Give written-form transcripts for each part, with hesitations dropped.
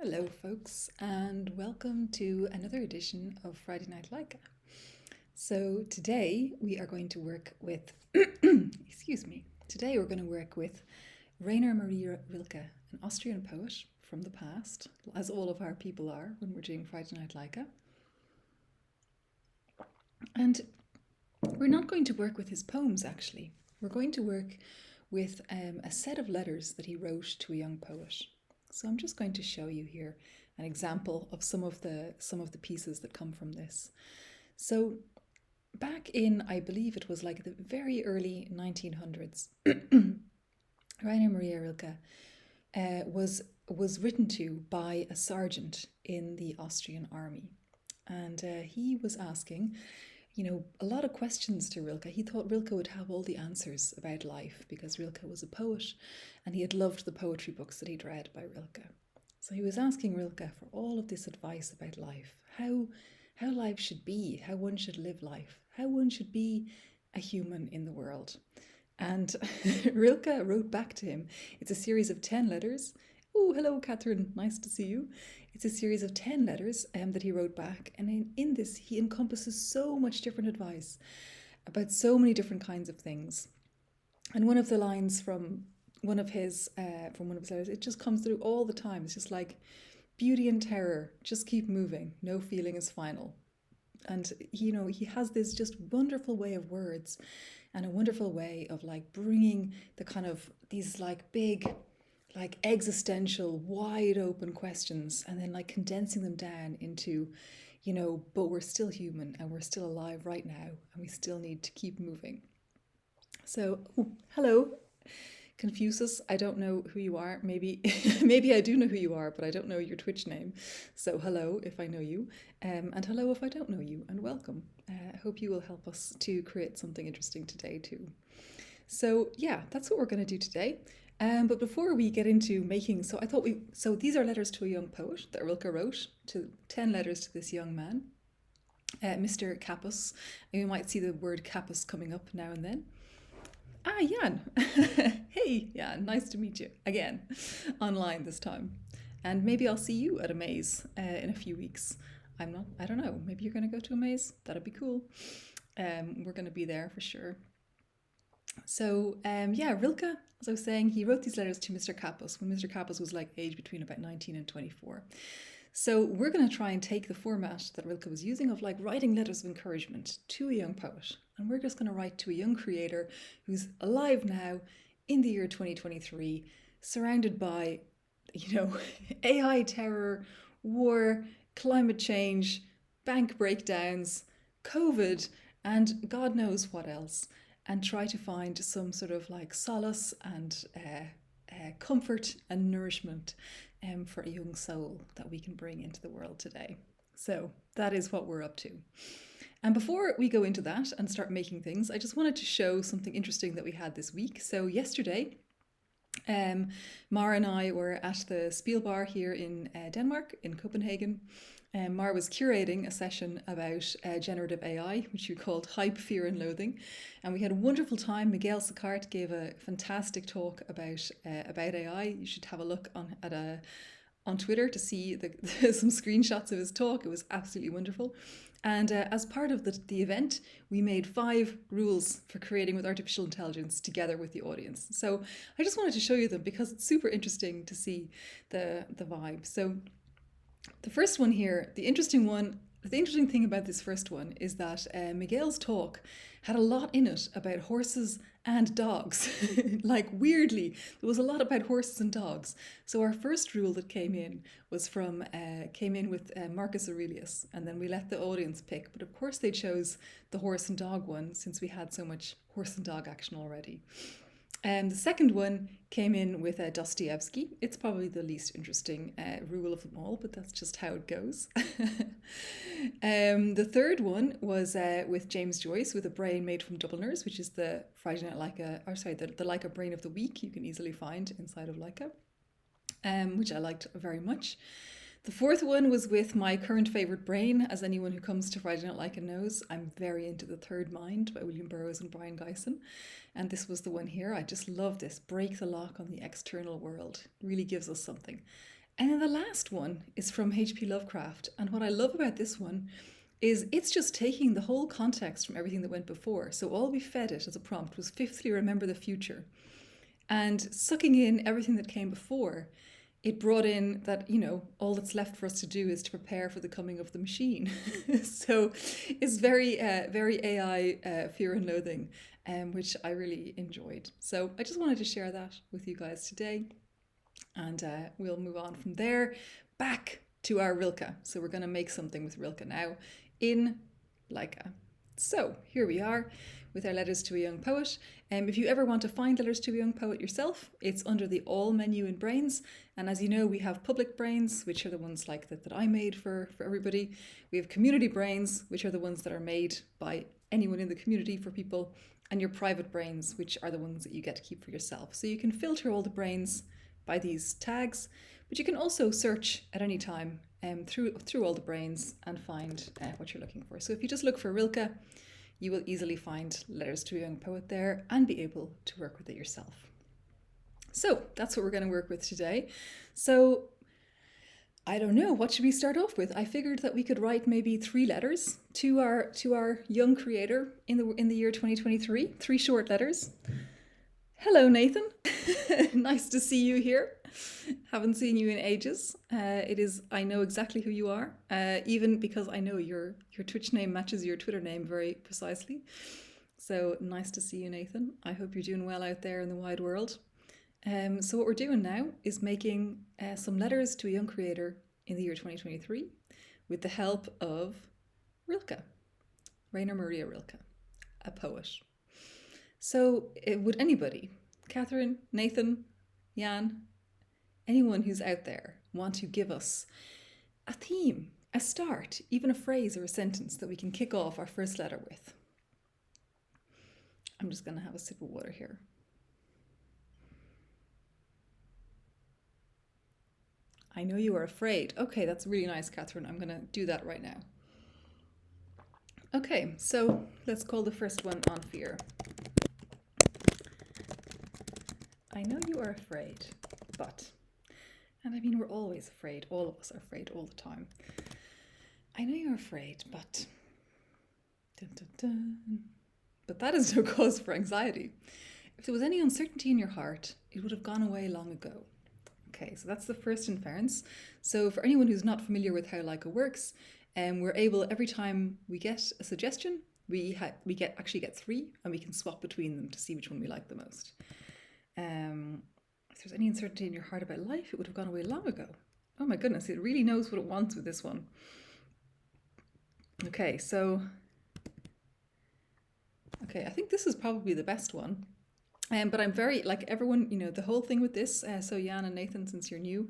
Hello, folks, and welcome to another edition of Friday Night LAIKA. So today we are going to work with, excuse me, today we're going to work with Rainer Maria Rilke, an Austrian poet from the past, as all of our people are when we're doing Friday Night LAIKA. And we're not going to work with his poems, actually. We're going to work with a set of letters that he wrote to a young poet. So I'm just going to show you here an example of some of the pieces that come from this. So back in, I believe it was like the very early 1900s, Rainer Maria Rilke was written to by a sergeant in the Austrian army, and he was asking, a lot of questions to Rilke. He thought Rilke would have all the answers about life because Rilke was a poet and he had loved the poetry books that he'd read by Rilke. So he was asking Rilke for all of this advice about life, how life should be, how one should live life, how one should be a human in the world. And Rilke wrote back to him. It's a series of 10 letters. Oh, hello, Catherine. Nice to see you. It's a series of 10 letters that he wrote back. And in this, he encompasses so much different advice about so many different kinds of things. And one of the lines from one of his letters, it just comes through all the time. It's just like, beauty and terror, just keep moving. No feeling is final. And, he has this just wonderful way of words and a wonderful way of like bringing the kind of these like big, like existential, wide open questions and then like condensing them down into, but we're still human and we're still alive right now and we still need to keep moving. So, hello, Confucius. I don't know who you are. Maybe I do know who you are, but I don't know your Twitch name. So hello if I know you, and hello if I don't know you, and welcome. I hope you will help us to create something interesting today too. So yeah, that's what we're going to do today. But before we get into making, so these are letters to a young poet that Rilke wrote, to 10 letters to this young man, Mr. Capus. And you might see the word Capus coming up now and then. Ah, Jan. Hey, Jan, nice to meet you again, online this time. And maybe I'll see you at a maze in a few weeks. I don't know, maybe you're going to go to a maze? That'd be cool. We're going to be there for sure. So, Rilke, as I was saying, he wrote these letters to Mr. Capus when Mr. Capus was like aged between about 19 and 24. So we're going to try and take the format that Rilke was using of like writing letters of encouragement to a young poet. And we're just going to write to a young creator who's alive now in the year 2023, surrounded by, AI terror, war, climate change, bank breakdowns, COVID, and God knows what else. And try to find some sort of like solace and comfort and nourishment for a young soul that we can bring into the world today. So that is what we're up to. And before we go into that and start making things, I just wanted to show something interesting that we had this week. So yesterday, Mara and I were at the Spielbar here in Denmark, in Copenhagen. Mara was curating a session about generative AI, which we called Hype, Fear and Loathing. And we had a wonderful time. Miguel Sicart gave a fantastic talk about AI. You should have a look on Twitter to see some screenshots of his talk. It was absolutely wonderful. And as part of the event, we made 5 rules for creating with artificial intelligence together with the audience. So I just wanted to show you them because it's super interesting to see the vibe. So the first one here, the interesting thing about this first one is that Miguel's talk had a lot in it about horses and dogs. Like weirdly, there was a lot about horses and dogs. So our first rule that came in with Marcus Aurelius, and then we let the audience pick. But of course they chose the horse and dog one since we had so much horse and dog action already. The second one came in with Dostoevsky. It's probably the least interesting rule of them all, but that's just how it goes. The third one was with James Joyce, with A Brain Made from Dubliners, which is the Friday Night LAIKA, the LAIKA Brain of the Week you can easily find inside of LAIKA, which I liked very much. The fourth one was with my current favourite brain. As anyone who comes to Friday Night LAIKA knows, I'm very into The Third Mind by William Burroughs and Brian Gysin. And this was the one here. I just love this. Break the lock on the external world. Really gives us something. And then the last one is from H.P. Lovecraft. And what I love about this one is it's just taking the whole context from everything that went before. So all we fed it as a prompt was fifthly remember the future. And sucking in everything that came before, it brought in that, all that's left for us to do is to prepare for the coming of the machine. So it's very, very AI fear and loathing, which I really enjoyed. So I just wanted to share that with you guys today. And we'll move on from there back to our Rilke. So we're going to make something with Rilke now in LAIKA. So here we are with our Letters to a Young Poet. If you ever want to find Letters to a Young Poet yourself, it's under the All menu in Brains. And as you know, we have public brains, which are the ones like that I made for everybody. We have community brains, which are the ones that are made by anyone in the community for people. And your private brains, which are the ones that you get to keep for yourself. So you can filter all the brains by these tags, but you can also search at any time through all the brains and find what you're looking for. So if you just look for Rilke, you will easily find Letters to a Young Poet there and be able to work with it yourself. So that's what we're going to work with today. So I don't know, what should we start off with? I figured that we could write maybe 3 letters to our young creator in the year 2023, 3 short letters. Hello, Nathan. Nice to see you here. Haven't seen you in ages. I know exactly who you are, even because I know your Twitch name matches your Twitter name very precisely. So nice to see you, Nathan. I hope you're doing well out there in the wide world. So what we're doing now is making some letters to a young creator in the year 2023 with the help of Rilke, Rainer Maria Rilke, a poet. So would anybody, Catherine, Nathan, Jan, anyone who's out there want to give us a theme, a start, even a phrase or a sentence that we can kick off our first letter with? I'm just going to have a sip of water here. I know you are afraid. Okay, that's really nice, Catherine. I'm going to do that right now. Okay, so let's call the first one On Fear. I know you are afraid, but, and I mean, we're always afraid. All of us are afraid all the time. I know you're afraid, but, dun, dun, dun. But that is no cause for anxiety. If there was any uncertainty in your heart, it would have gone away long ago. Okay, so that's the first inference. So for anyone who's not familiar with how LAIKA works, we're able, every time we get a suggestion, we actually get 3, and we can swap between them to see which one we like the most. If there's any uncertainty in your heart about life, it would have gone away long ago. Oh my goodness, it really knows what it wants with this one. Okay, I think this is probably the best one. But I'm very, like everyone, the whole thing with this, so Jan and Nathan, since you're new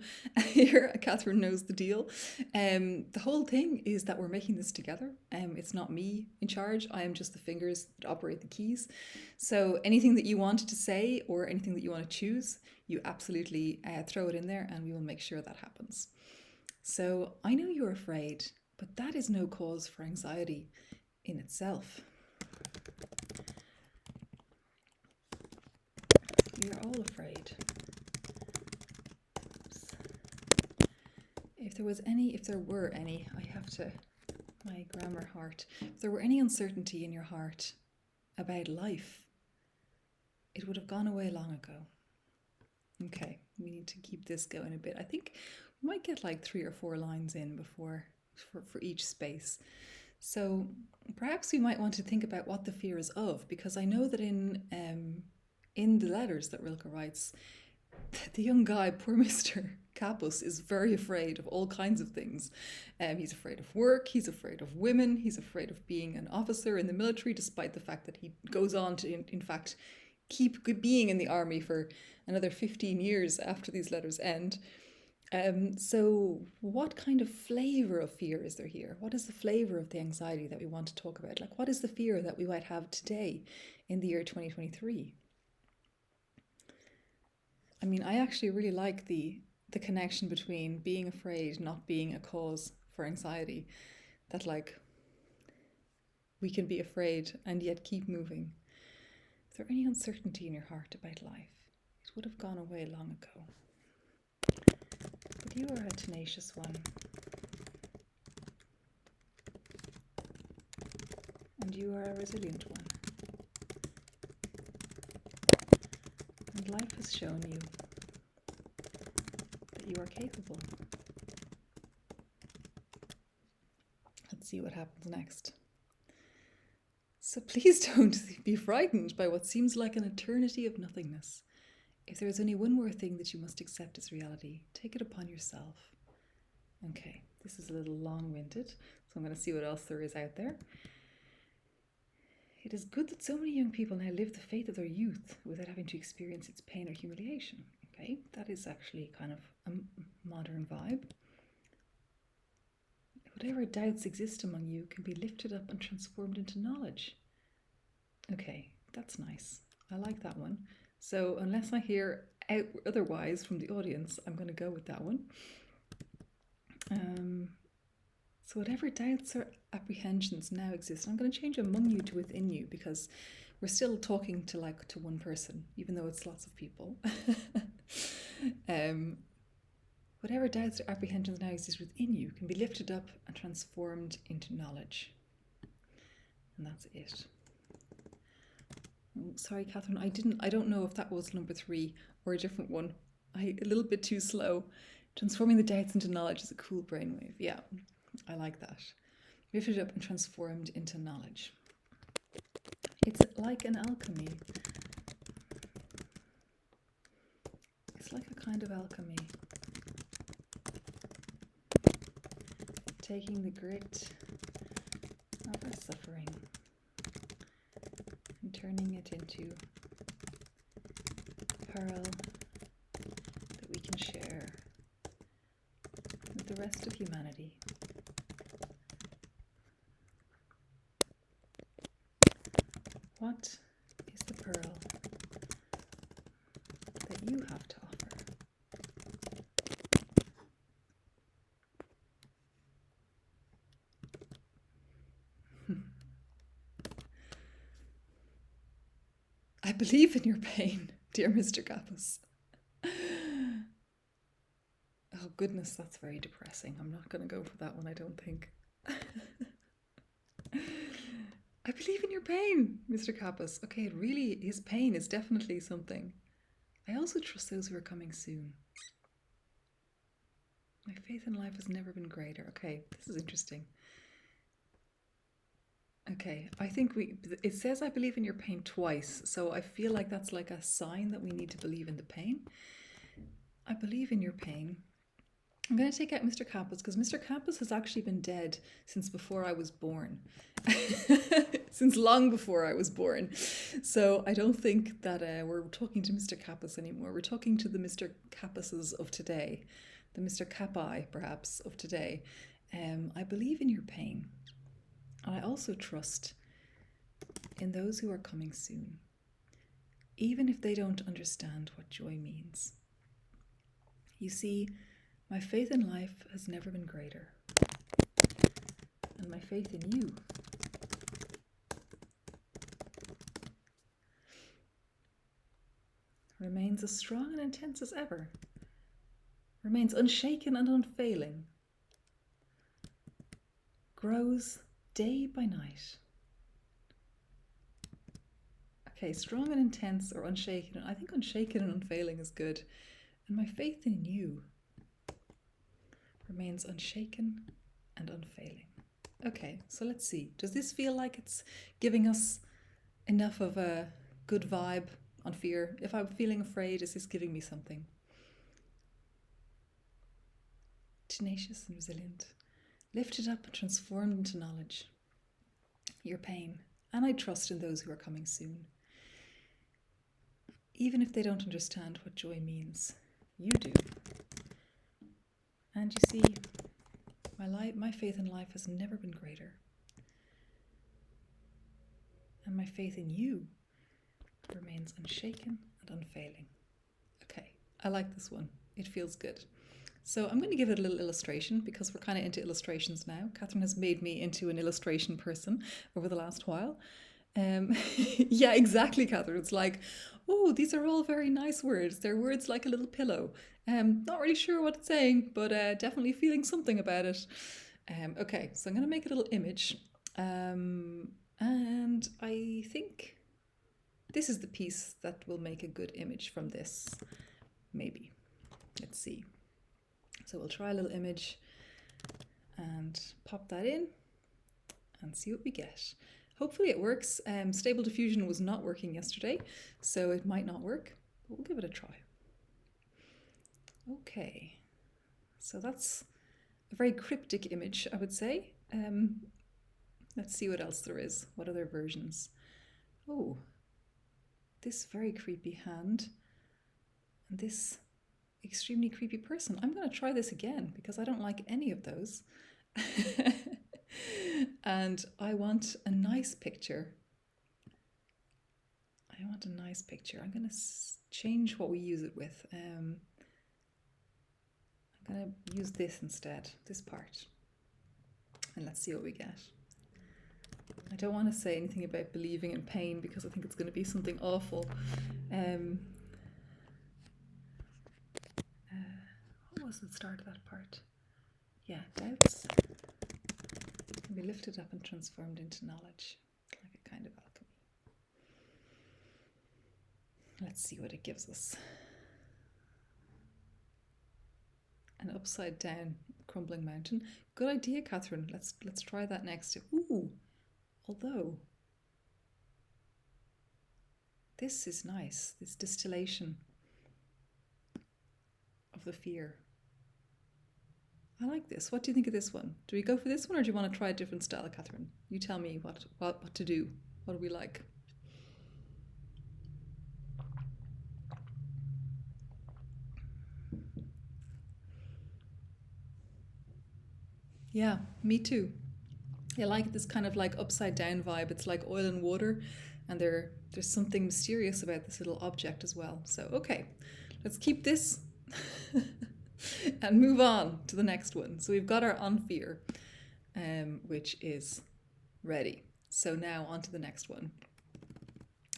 here, Catherine knows the deal. The whole thing is that we're making this together. It's not me in charge. I am just the fingers that operate the keys. So anything that you want to say or anything that you want to choose, you absolutely throw it in there and we will make sure that happens. So I know you're afraid, but that is no cause for anxiety in itself. We are all afraid. Oops. If there were any, my grammar heart. If there were any uncertainty in your heart about life, it would have gone away long ago. Okay, we need to keep this going a bit. I think we might get like 3 or 4 lines in before for each space. So perhaps we might want to think about what the fear is of, because I know that in the letters that Rilke writes, the young guy, poor Mr. Capus, is very afraid of all kinds of things. He's afraid of work, he's afraid of women, he's afraid of being an officer in the military, despite the fact that he goes on to, in fact, keep being in the army for another 15 years after these letters end. So what kind of flavour of fear is there here? What is the flavour of the anxiety that we want to talk about? Like, what is the fear that we might have today in the year 2023? I mean, I actually really like the connection between being afraid not being a cause for anxiety. That, like, we can be afraid and yet keep moving. Is there any uncertainty in your heart about life? It would have gone away long ago. But you are a tenacious one. And you are a resilient one. And life has shown you that you are capable. Let's see what happens next. So please don't be frightened by what seems like an eternity of nothingness. If there is only one more thing that you must accept as reality, take it upon yourself. Okay, this is a little long-winded, so I'm going to see what else there is out there. It is good that so many young people now live the faith of their youth without having to experience its pain or humiliation. Okay, that is actually kind of a modern vibe. Whatever doubts exist among you can be lifted up and transformed into knowledge. Okay, that's nice. I like that one. So unless I hear otherwise from the audience, I'm going to go with that one. So whatever doubts or apprehensions now exist, I'm going to change among you to within you, because we're still talking to one person, even though it's lots of people. Whatever doubts or apprehensions now exist within you can be lifted up and transformed into knowledge. And that's it. Oh, sorry, Catherine, I don't know if that was number 3 or a different one. A little bit too slow. Transforming the doubts into knowledge is a cool brainwave. Yeah, I like that. Lifted up and transformed into knowledge. It's like an alchemy. It's like a kind of alchemy. Taking the grit of our suffering and turning it into pearl that we can share with the rest of humanity. What is the pearl that you have to offer? I believe in your pain, dear Mr. Kappas. Oh goodness, that's very depressing. I'm not going to go for that one, I don't think. I believe in your pain, Mr. Kappas. Okay, his pain is definitely something. I also trust those who are coming soon. My faith in life has never been greater. Okay, this is interesting. Okay, I think it says I believe in your pain twice, so I feel like that's like a sign that we need to believe in the pain. I believe in your pain. I'm going to take out Mr. Kappas because Mr. Kappas has actually been dead since before I was born. Since long before I was born. So I don't think that we're talking to Mr. Kappas anymore. We're talking to the Mr. Kappases of today. The Mr. Kappai, perhaps, of today. I believe in your pain. I also trust in those who are coming soon, even if they don't understand what joy means. You see, my faith in life has never been greater, and my faith in you remains as strong and intense as ever, remains unshaken and unfailing, grows day by night. Okay, strong and intense or unshaken. I think unshaken and unfailing is good. And my faith in you remains unshaken and unfailing. Okay, so let's see. Does this feel like it's giving us enough of a good vibe on fear? If I'm feeling afraid, is this giving me something? Tenacious and resilient. Lifted up and transformed into knowledge. Your pain, and I trust in those who are coming soon. Even if they don't understand what joy means, you do. And you see, my faith in life has never been greater. And my faith in you remains unshaken and unfailing. Okay, I like this one. It feels good. So I'm going to give it a little illustration because we're kind of into illustrations now. Catherine has made me into an illustration person over the last while. Yeah, exactly, Catherine. It's like, oh, these are all very nice words. They're words like a little pillow. Not really sure what it's saying, but definitely feeling something about it. Okay, so I'm going to make a little image. And I think this is the piece that will make a good image from this, maybe. Let's see. So we'll try a little image and pop that in and see what we get. Hopefully it works. Stable Diffusion was not working yesterday, so it might not work, but we'll give it a try. Okay, so that's a very cryptic image, I would say. Let's see what else there is. What other versions? Oh, this very creepy hand and this extremely creepy person. I'm going to try this again because I don't like any of those. And I want a nice picture. I want a nice picture. I'm going to change what we use it with. I'm going to use this instead, this part. And let's see what we get. I don't want to say anything about believing in pain because I think it's going to be something awful. What was the start of that part? Yeah, doubts can be lifted up and transformed into knowledge, like a kind of alchemy. Let's see what it gives us. An upside down crumbling mountain. Good idea, Catherine. Let's try that next. Ooh, although this is nice, this distillation of the fear. I like this. What do you think of this one? Do we go for this one or do you want to try a different style, Catherine? You tell me what to do. What do we like? Yeah, me too. I like this kind of like upside down vibe. It's like oil and water, and there's something mysterious about this little object as well. So, okay, let's keep this and move on to the next one. So we've got our on fear, which is ready. So now on to the next one.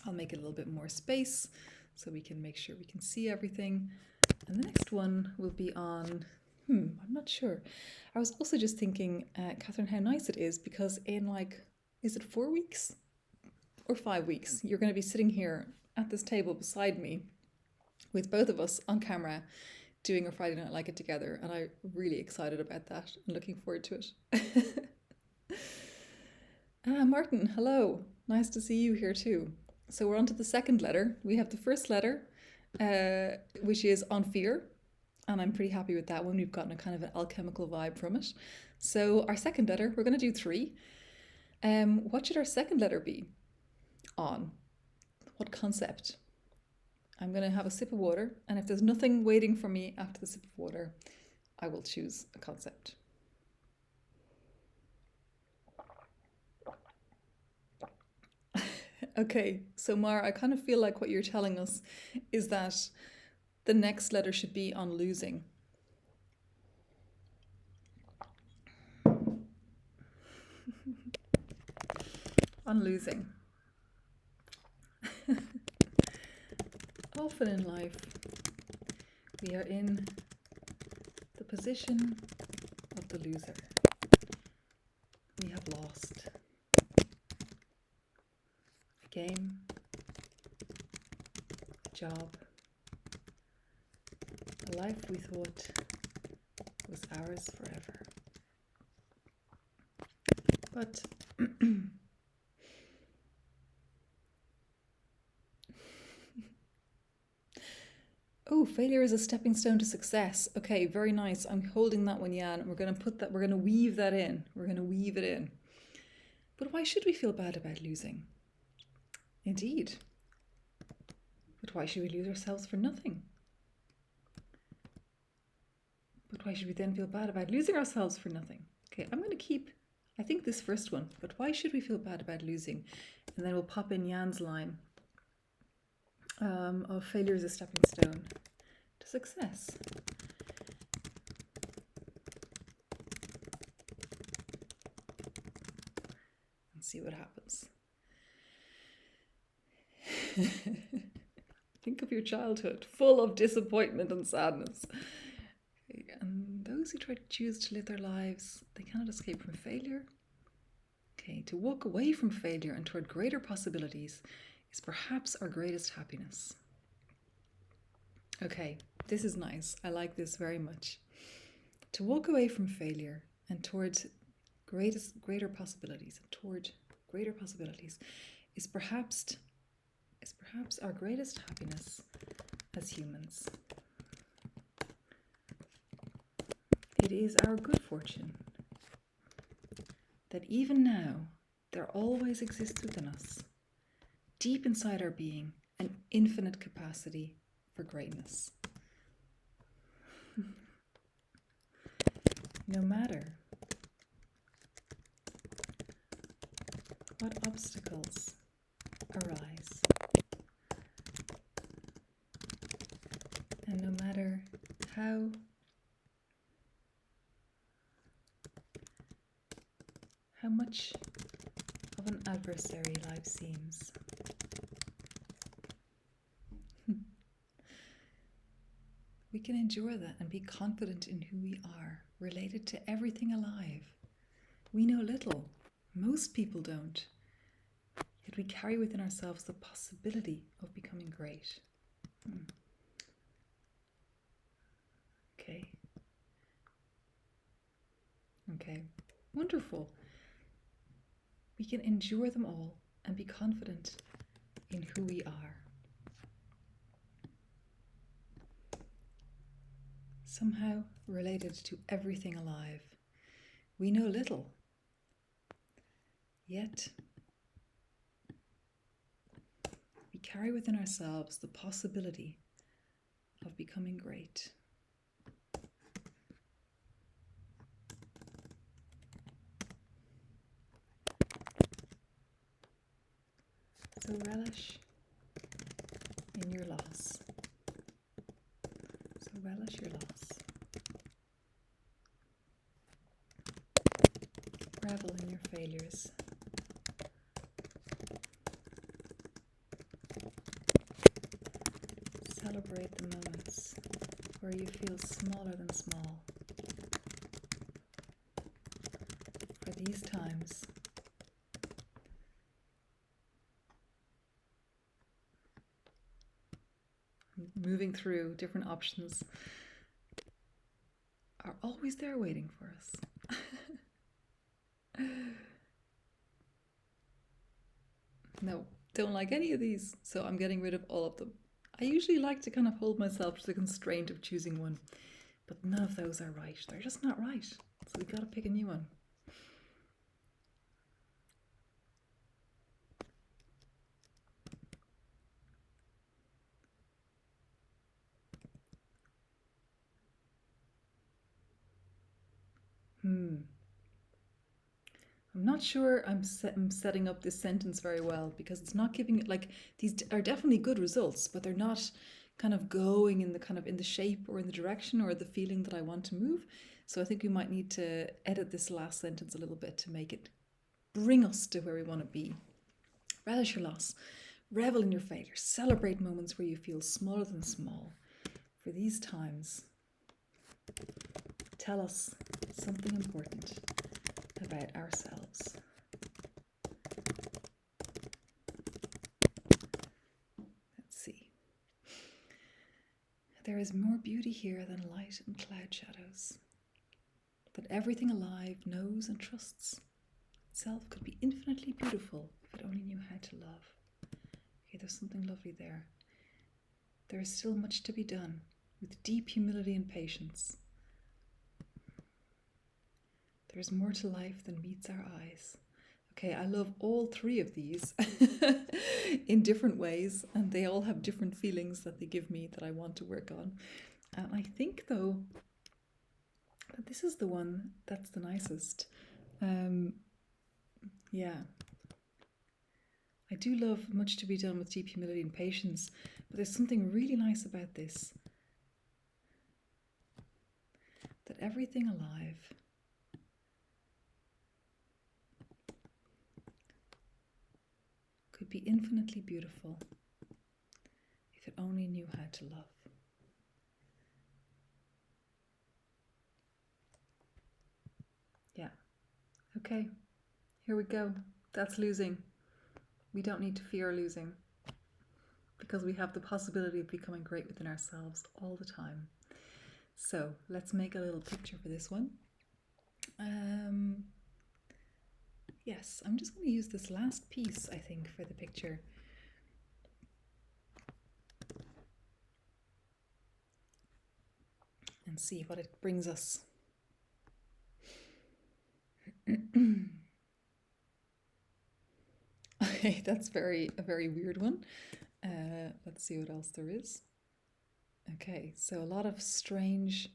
I'll make it a little bit more space so we can make sure we can see everything. And the next one will be on, I'm not sure. I was also just thinking, Catherine, how nice it is because in like, is it 4 weeks or 5 weeks? You're going to be sitting here at this table beside me with both of us on camera doing a Friday Night Like It together. And I'm really excited about that and looking forward to it. Martin, hello. Nice to see you here too. So we're on to the second letter. We have the first letter, which is on fear. And I'm pretty happy with that one. We've gotten a kind of an alchemical vibe from it. So our second letter, we're going to do 3. What should our second letter be? On. What concept? I'm going to have a sip of water. And if there's nothing waiting for me after the sip of water, I will choose a concept. Okay, so Mar, I kind of feel like what you're telling us is that the next letter should be on losing. On losing. Often in life, we are in the position of the loser. We have lost a game, a job, a life we thought was ours forever. But oh, failure is a stepping stone to success. Okay, very nice. I'm holding that one, Jan. We're going to put that, we're going to weave that in. We're going to weave it in. But why should we feel bad about losing? Indeed. But why should we lose ourselves for nothing? But why should we then feel bad about losing ourselves for nothing? Okay, I'm going to keep, I think, this first one. But why should we feel bad about losing? And then we'll pop in Jan's line of failure is a stepping stone to success. And see what happens. Think of your childhood, full of disappointment and sadness. And those who try to choose to live their lives, they cannot escape from failure. Okay, to walk away from failure and toward greater possibilities is perhaps our greatest happiness. Okay, this is nice. I like this very much. To walk away from failure and towards greater possibilities, is perhaps our greatest happiness as humans. It is our good fortune that even now there always exists within us, deep inside our being, an infinite capacity for greatness. No matter what obstacles arise, and no matter how much of an adversary life seems, we can endure that and be confident in who we are, related to everything alive. We know little. Most people don't. Yet we carry within ourselves the possibility of becoming great. Okay. Wonderful. We can endure them all and be confident in who we are. Somehow related to everything alive. We know little, yet we carry within ourselves the possibility of becoming great. So relish in your loss. So relish your loss. Revel in your failures. Celebrate the moments where you feel smaller than small. For these times, moving through different options are always there waiting for us. No, don't like any of these, so I'm getting rid of all of them. I usually like to kind of hold myself to the constraint of choosing one, but none of those are right. They're just not right, so we gotta pick a new one. I'm not sure I'm setting up this sentence very well, because it's not giving it, like, these are definitely good results, but they're not kind of going in the shape or in the direction or the feeling that I want to move. So I think we might need to edit this last sentence a little bit to make it bring us to where we want to be. Relish your loss. Revel in your failure. Celebrate moments where you feel smaller than small. For these times, tell us something important about ourselves. Let's see. There is more beauty here than light and cloud shadows. But everything alive knows and trusts itself could be infinitely beautiful if it only knew how to love. Okay, there's something lovely there. There is still much to be done with deep humility and patience. There's more to life than meets our eyes. Okay, I love all three of these in different ways, and they all have different feelings that they give me that I want to work on. And I think, though, that this is the one that's the nicest. Yeah. I do love much to be done with deep humility and patience, but there's something really nice about this. That everything alive could be infinitely beautiful only knew how to love. Yeah. Okay. Here we go. That's losing. We don't need to fear losing because we have the possibility of becoming great within ourselves all the time. So let's make a little picture for this one. Yes, I'm just going to use this last piece, I think, for the picture. And see what it brings us. Okay, that's a very weird one. Let's see what else there is. Okay, so a lot of strange,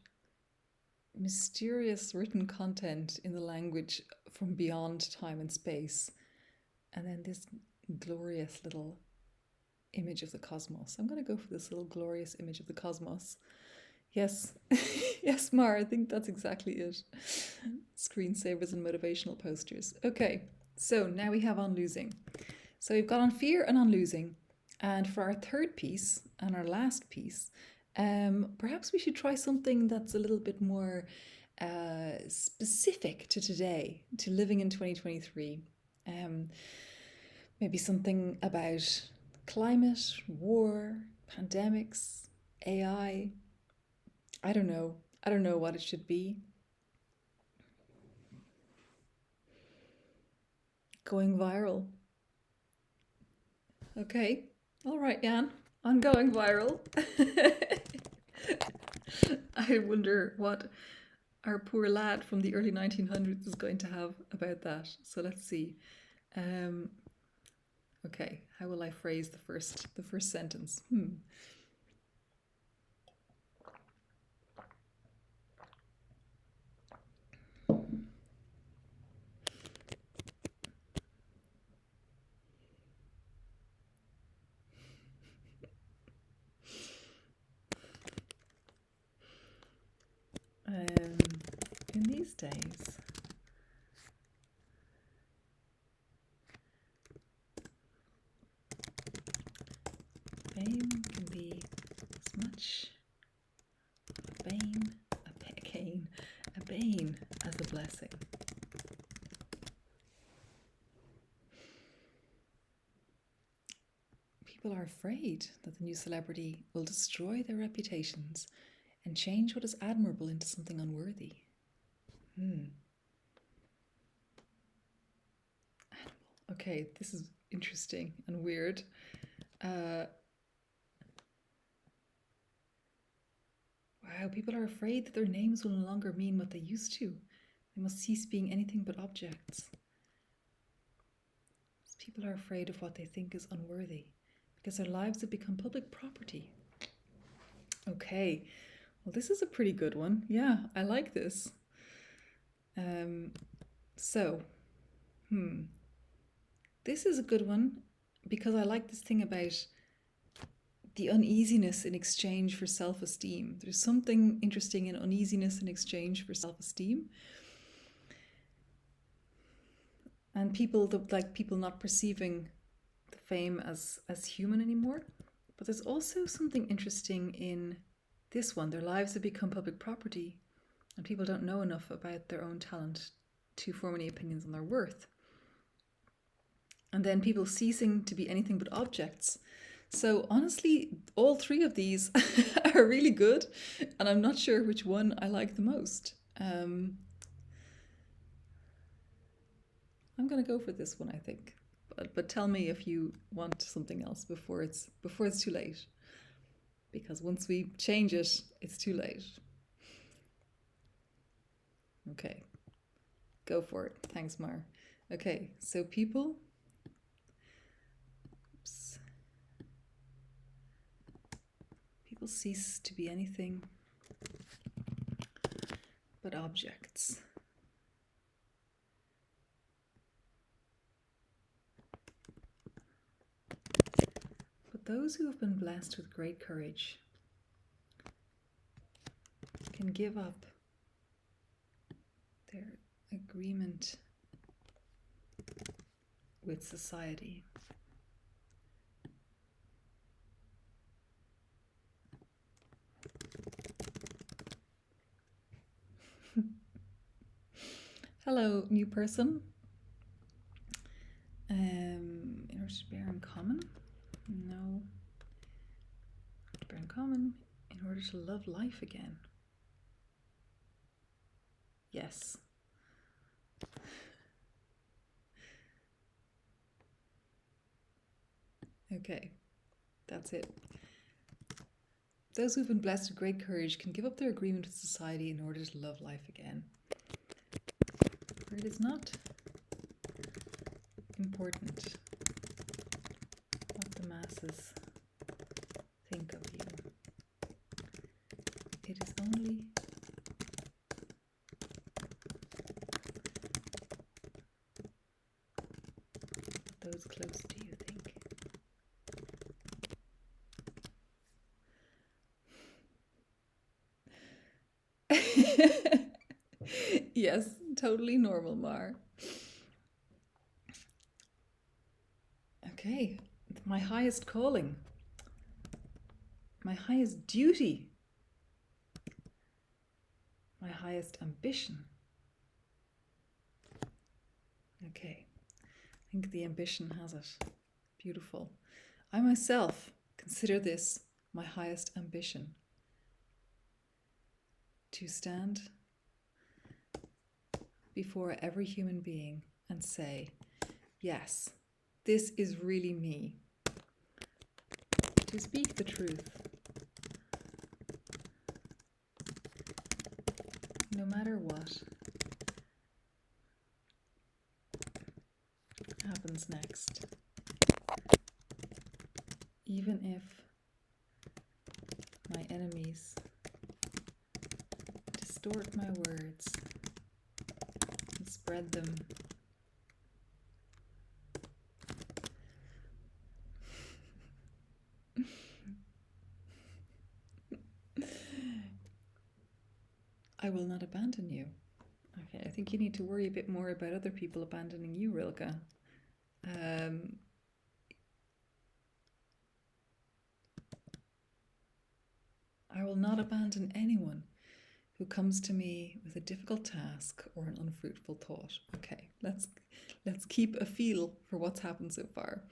mysterious written content in the language from beyond time and space. And then this glorious little image of the cosmos. I'm going to go for this little glorious image of the cosmos. Yes, yes, Mar, I think that's exactly it. Screensavers and motivational posters. Okay, so now we have on losing. So we've got on fear and on losing. And for our third piece and our last piece, perhaps we should try something that's a little bit more specific to today, to living in 2023. Maybe something about climate, war, pandemics, AI. I don't know. I don't know what it should be. Going viral. Okay. All right, Jan. I'm going viral. I wonder what our poor lad from the early 1900s is going to have about that. So let's see. Okay, how will I phrase the first sentence? In these days, fame can be as much a bane as a blessing. People are afraid that the new celebrity will destroy their reputations and change what is admirable into something unworthy. Animal. Okay, this is interesting and weird. Wow, people are afraid that their names will no longer mean what they used to. They must cease being anything but objects. People are afraid of what they think is unworthy because their lives have become public property. Okay, well, this is a pretty good one. Yeah, I like this. This is a good one because I like this thing about the uneasiness in exchange for self-esteem. There's something interesting in uneasiness in exchange for self-esteem. And people not perceiving the fame as human anymore. But there's also something interesting in this one. Their lives have become public property and people don't know enough about their own talent to form any opinions on their worth. And then people ceasing to be anything but objects. So honestly, all three of these are really good, and I'm not sure which one I like the most. I'm going to go for this one, I think. But tell me if you want something else before it's too late. Because once we change it, it's too late. Okay, go for it. Thanks, Mar. Okay, so people cease to be anything but objects. But those who have been blessed with great courage can give up their agreement with society. Hello, new person. In order to bear in common? No. To bear in common in order to love life again. Yes. Okay, that's it. Those who've been blessed with great courage can give up their agreement with society in order to love life again. For it is not important what the masses think of you. It is only what those close to you think. Yes, totally normal, Mar. Okay, my highest calling, my highest duty, my highest ambition. Okay, I think the ambition has it. Beautiful. I myself consider this my highest ambition. To stand before every human being and say, yes, this is really me. To speak the truth, no matter what happens next. Even if my enemies distort my words and spread them I will not abandon you. Okay, I think you need to worry a bit more about other people abandoning you, Rilke. I will not abandon anyone who comes to me with a difficult task or an unfruitful thought. Okay, let's keep a feel for what's happened so far.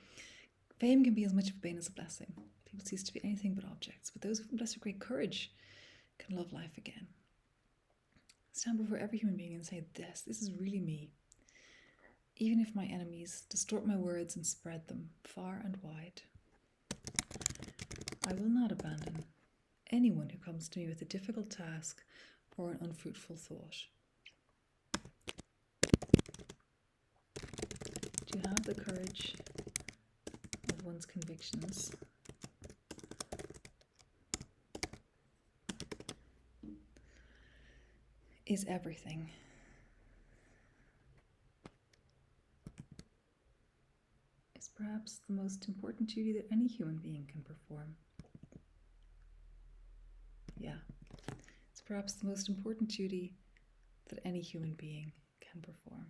Fame can be as much of a bane as a blessing. People cease to be anything but objects, but those who have been blessed with great courage can love life again. Stand before every human being and say, this is really me. Even if my enemies distort my words and spread them far and wide. I will not abandon anyone who comes to me with a difficult task or an unfruitful thought. To have the courage of one's convictions is everything. It's perhaps the most important duty that any human being can perform. Yeah, it's perhaps the most important duty that any human being can perform.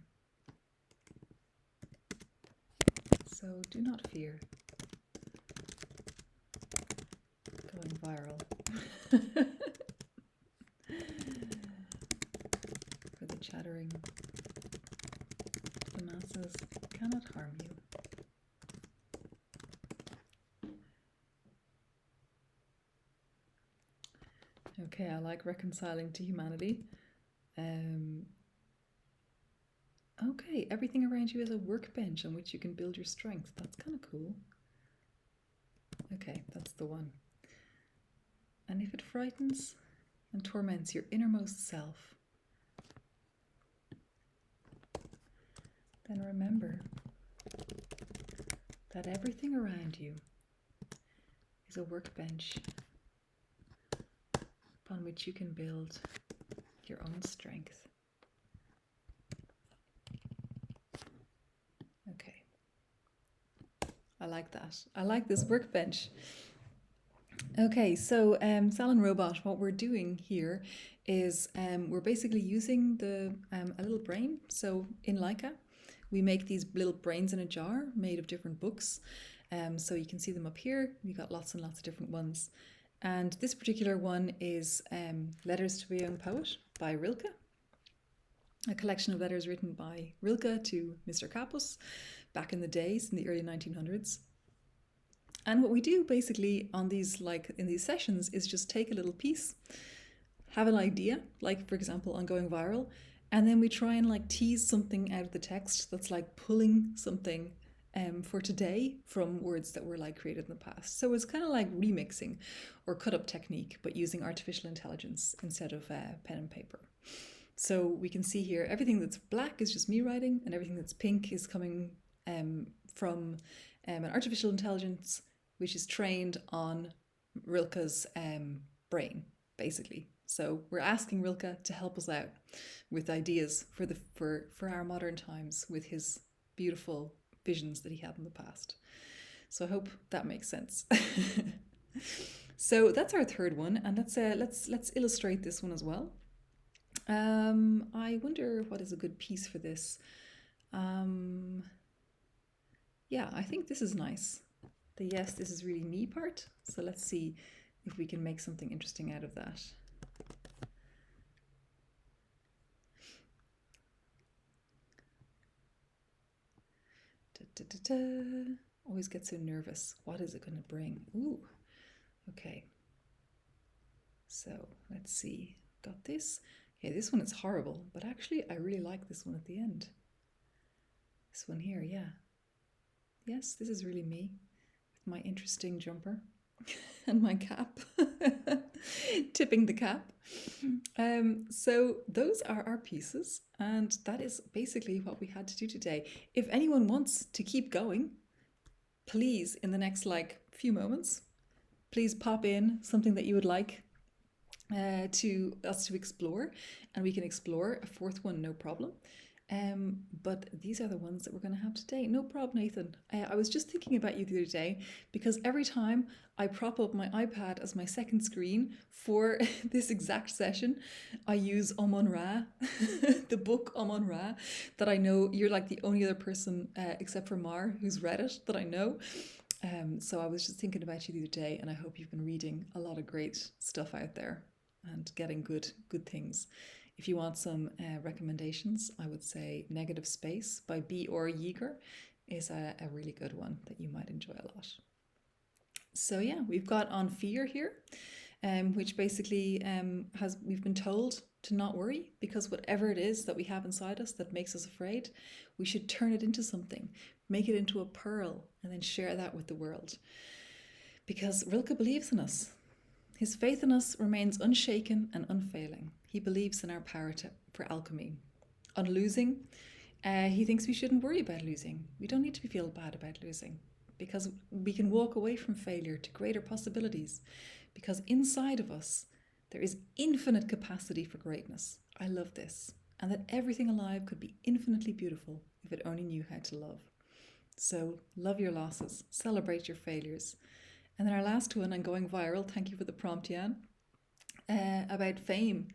So do not fear going viral. For the chattering the masses cannot harm you. Okay, I like reconciling to humanity. Okay, everything around you is a workbench on which you can build your strength. That's kind of cool. Okay, that's the one. And if it frightens and torments your innermost self, then remember that everything around you is a workbench upon which you can build your own strength. Okay. I like that. I like this workbench. Okay, so Salon Robot, what we're doing here is we're basically using a little brain. So in LAIKA, we make these little brains in a jar made of different books. So you can see them up here. We got lots and lots of different ones. And this particular one is Letters to a Young Poet by Rilke. a collection of letters written by Rilke to Mr. Capus back in the days, in the early 1900s. And what we do basically on these, like in these sessions, is just take a little piece, have an idea, like for example on going viral, and then we try and like tease something out of the text that's like pulling something for today from words that were like created in the past. So it's kind of like remixing or cut up technique, but using artificial intelligence instead of pen and paper. So we can see here everything that's black is just me writing, and everything that's pink is coming from an artificial intelligence which is trained on Rilke's brain, basically. So we're asking Rilke to help us out with ideas for our modern times with his beautiful visions that he had in the past. So I hope that makes sense. So that's our third one, and let's illustrate this one as well. I wonder what is a good piece for this. Yeah, I think this is nice. The yes, this is really me part. So let's see if we can make something interesting out of that. Da, da, da, da. Always get so nervous. What is it going to bring? Ooh, okay. So let's see. Got this. Okay, this one is horrible, but actually I really like this one at the end. This one here, yeah. Yes, this is really me with my interesting jumper and my cap, tipping the cap. So those are our pieces, and that is basically what we had to do today. If anyone wants to keep going, please, in the next like few moments, please pop in something that you would like to us to explore, and we can explore a fourth one, no problem. But these are the ones that we're going to have today. No problem, Nathan. I was just thinking about you the other day, because every time I prop up my iPad as my second screen for this exact session, I use Amun Ra, the book Amun Ra, that I know you're like the only other person except for Mar who's read it that I know. So I was just thinking about you the other day, and I hope you've been reading a lot of great stuff out there and getting good things. If you want some recommendations, I would say Negative Space by B.R. Yeager is a really good one that you might enjoy a lot. So yeah, we've got on fear here, which basically we've been told to not worry, because whatever it is that we have inside us that makes us afraid, we should turn it into something, make it into a pearl, and then share that with the world. Because Rilke believes in us. His faith in us remains unshaken and unfailing. He believes in our power for alchemy. On losing, he thinks we shouldn't worry about losing. We don't need to feel bad about losing, because we can walk away from failure to greater possibilities, because inside of us there is infinite capacity for greatness. I love this. And that everything alive could be infinitely beautiful if it only knew how to love. So love your losses, celebrate your failures. And then our last one on going viral, thank you for the prompt, Jan, about fame,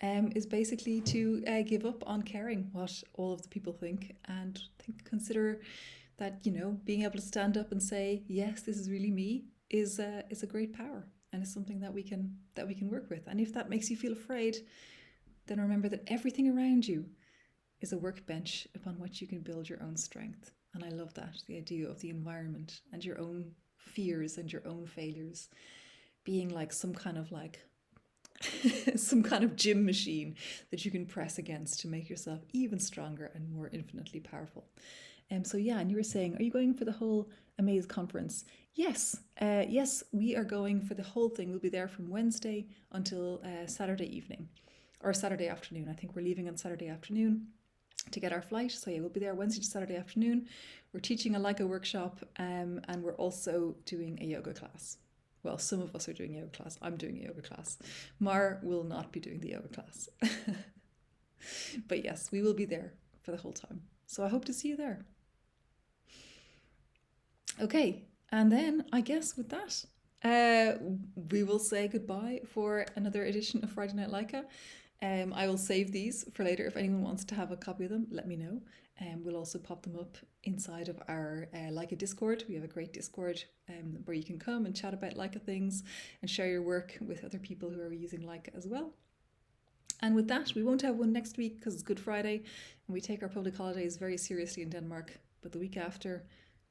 is basically to give up on caring what all of the people think, and consider that, you know, being able to stand up and say, yes, this is really me, is a great power, and it's something that we can work with. And if that makes you feel afraid, then remember that everything around you is a workbench upon which you can build your own strength. And I love that, the idea of the environment and your own fears and your own failures being like some kind of some kind of gym machine that you can press against to make yourself even stronger and more infinitely powerful. So yeah, and you were saying, are you going for the whole Amaze conference? Yes, yes, we are going for the whole thing. We'll be there from Wednesday until Saturday evening, or Saturday afternoon. I think we're leaving on Saturday afternoon to get our flight. So yeah, we'll be there Wednesday to Saturday afternoon. We're teaching a LAIKA workshop, and we're also doing a yoga class. Well, some of us are doing a yoga class. I'm doing a yoga class. Mar will not be doing the yoga class. But yes, we will be there for the whole time. So I hope to see you there. Okay, and then I guess with that, we will say goodbye for another edition of Friday Night LAIKA. I will save these for later. If anyone wants to have a copy of them, let me know. We'll also pop them up inside of our LAIKA Discord. We have a great Discord where you can come and chat about LAIKA things and share your work with other people who are using LAIKA as well. And with that, we won't have one next week because it's Good Friday and we take our public holidays very seriously in Denmark. But the week after,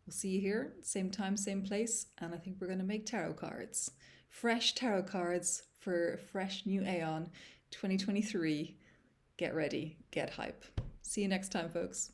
we'll see you here, same time, same place. And I think we're going to make tarot cards. Fresh tarot cards for fresh new Aeon 2023. Get ready, get hype. See you next time, folks.